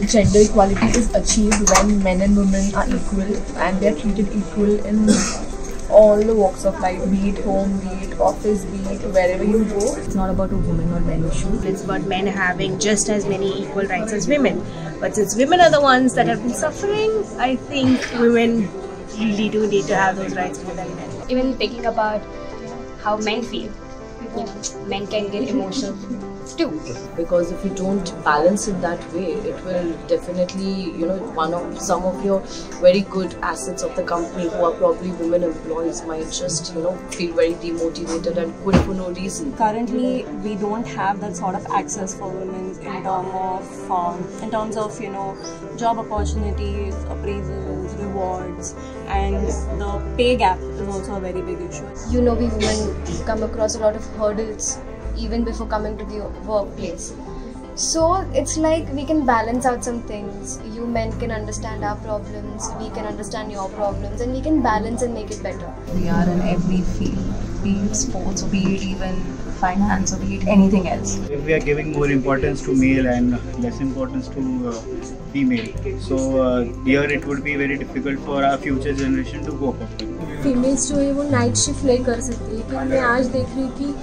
gender equality is achieved when men and women are equal and they are treated equal in all the walks of life, be it home, be it office, be it wherever you go. It's not about a woman or men issue. It's about men having just as many equal rights as women. But since women are the ones that have been suffering, I think women really do need to have those rights more than men. Even thinking about how men feel, men can get emotional too. Because if you don't balance it that way, it will definitely, some of your very good assets of the company who are probably women employees might just, feel very demotivated and quit for no reason. Currently, we don't have that sort of access for women in terms of job opportunities, appraisals, rewards, and the pay gap is also a very big issue. We women come across a lot of hurdles even before coming to the workplace. So it's like we can balance out some things. You men can understand our problems, we can understand your problems, and we can balance and make it better. We are in every field, be it sports, or be it even finance, or be it anything else. If we are giving more importance to male and less importance to female, so here it would be very difficult for our future generation to cope up. Females जो है वो night shift नहीं कर सकती, लेकिन मैं आज देख रही कि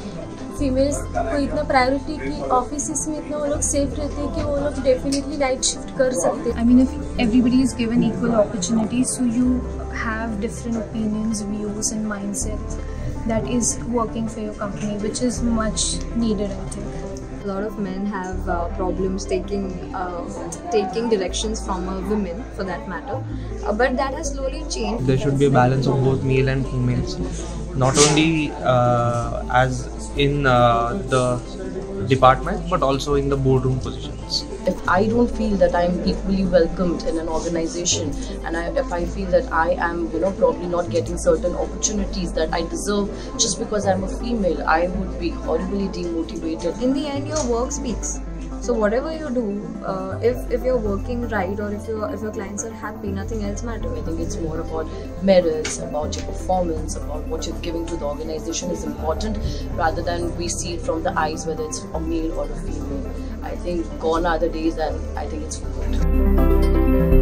फीमेल्स को इतना प्रायोरिटी की ऑफिस में इतना वो लोग सेफ रहते हैं कि वो लोग डेफिनेटली नाइट शिफ्ट कर सकते हैं. I mean, if everybody is given equal opportunities, so you have different opinions, views and mindset that is working for your company, which is much needed, I think. A lot of men have problems taking directions from women, for that matter, but that has slowly changed. There should be a balance of both male and females, not only as in the department but also in the boardroom positions. If I don't feel that I'm equally welcomed in an organization, and if I feel that I am probably not getting certain opportunities that I deserve just because I'm a female, I would be horribly demotivated. In the end, your work speaks. So whatever you do, if you're working right, or if your clients are happy, nothing else matters. I think it's more about merits, about your performance, about what you're giving to the organization is important, rather than we see it from the eyes whether it's a male or a female. I think gone are the days, and I think it's good.